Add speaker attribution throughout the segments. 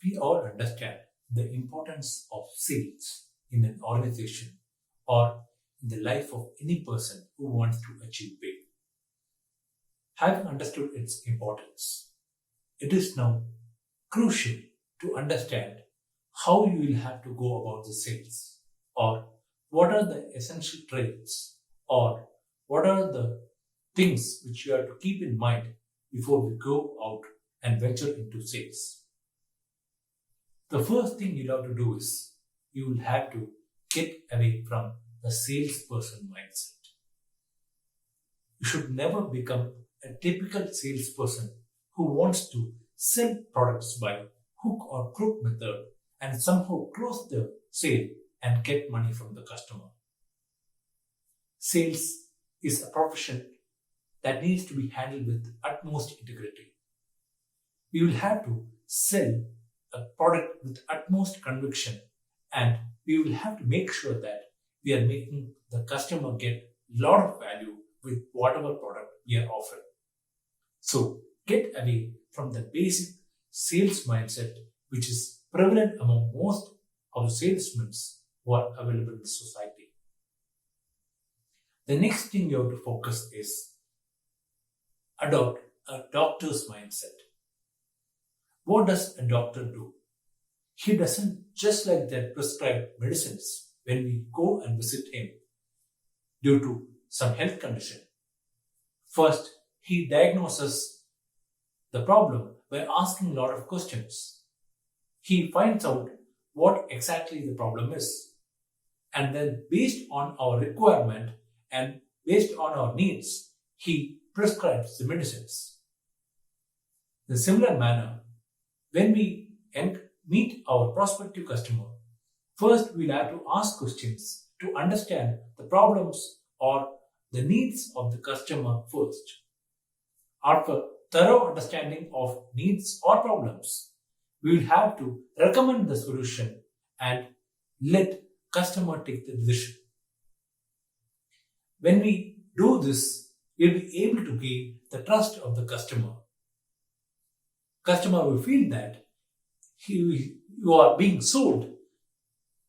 Speaker 1: We all understand the importance of sales in an organization or in the life of any person who wants to achieve big. Having understood its importance, it is now crucial to understand how you will have to go about the sales, or what are the essential traits, or what are the things which you have to keep in mind before we go out and venture into sales. The first thing you'll have to do is you will have to get away from the salesperson mindset. You should never become a typical salesperson who wants to sell products by hook or crook method and somehow close the sale and get money from the customer. Sales is a profession that needs to be handled with utmost integrity. We will have to sell a product with utmost conviction, and we will have to make sure that we are making the customer get a lot of value with whatever product we are offering. So get away from the basic sales mindset which is prevalent among most of the salesmen who are available in society. The next thing you have to focus is adopt a doctor's mindset. What does a doctor do? He doesn't just like that prescribe medicines when we go and visit him due to some health condition. First, he diagnoses the problem by asking a lot of questions. He finds out what exactly the problem is, and then based on our requirement and based on our needs, he prescribes the medicines. In a similar manner, when we meet our prospective customer, first we'll have to ask questions to understand the problems or the needs of the customer first. After thorough understanding of needs or problems, we will have to recommend the solution and let customer take the decision. When we do this, we'll be able to gain the trust of the customer. Customer will feel that you are being sold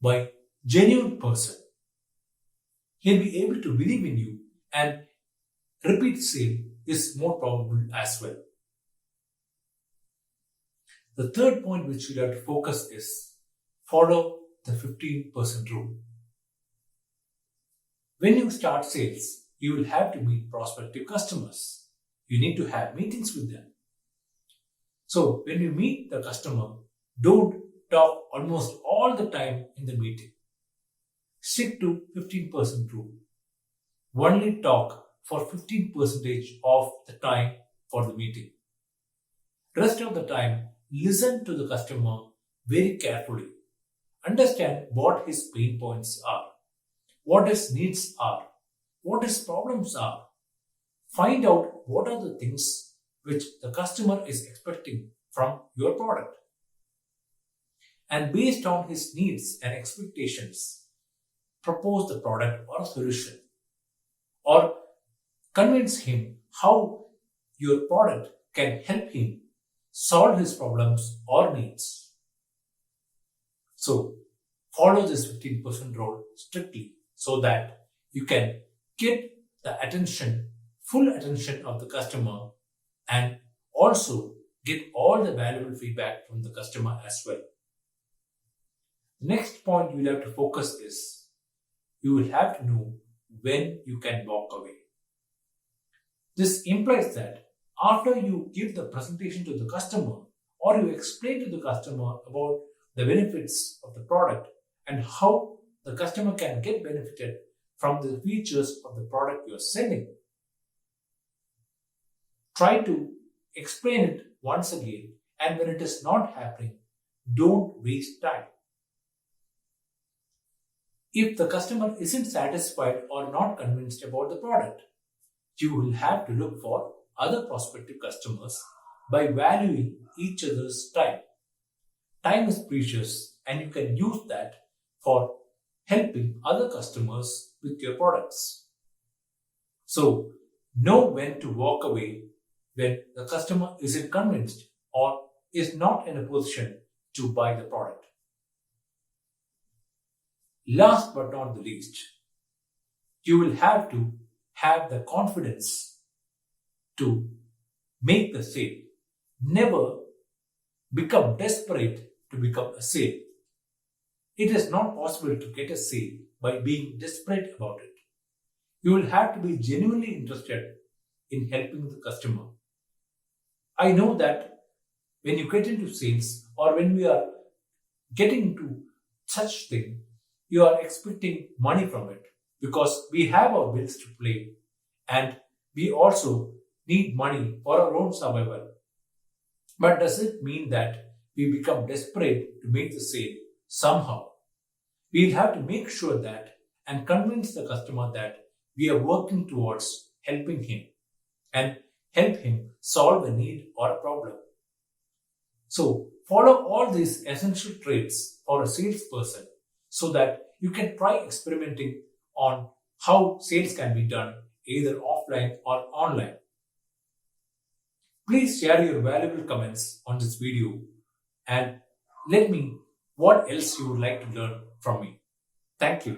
Speaker 1: by genuine person. He'll be able to believe in you, and repeat sale is more probable as well. The third point which we have to focus is follow the 15% rule. When you start sales, you will have to meet prospective customers. You need to have meetings with them. So when you meet the customer, don't talk almost all the time in the meeting. Stick to 15% rule. Only talk for 15% of the time for the meeting. Rest of the time, listen to the customer very carefully. Understand what his pain points are, what his needs are, what his problems are. Find out what are the things which the customer is expecting from your product. And based on his needs and expectations, propose the product or solution, or convince him how your product can help him solve his problems or needs. So follow this 15% rule strictly so that you can get the attention, full attention of the customer, and also get all the valuable feedback from the customer as well. The next point you'll have to focus is you will have to know when you can walk away. This implies that after you give the presentation to the customer or you explain to the customer about the benefits of the product and how the customer can get benefited from the features of the product you are selling, try to explain it once again, and when it is not happening, don't waste time. If the customer isn't satisfied or not convinced about the product, you will have to look for other prospective customers by valuing each other's time. Time is precious, and you can use that for helping other customers with your products. So, know when to walk away when the customer isn't convinced or is not in a position to buy the product. Last but not the least, you will have to have the confidence to make the sale. Never become desperate to become a sale. It is not possible to get a sale by being desperate about it. You will have to be genuinely interested in helping the customer. I know that when you get into sales or when we are getting into such thing, you are expecting money from it because we have our bills to pay and we also need money for our own survival. But does it mean that we become desperate to make the sale somehow? We'll have to make sure that and convince the customer that we are working towards helping him and help him solve a need or a problem. So follow all these essential traits for a salesperson so that you can try experimenting on how sales can be done either offline or online. Please share your valuable comments on this video and let me what else you would like to learn from me. Thank you.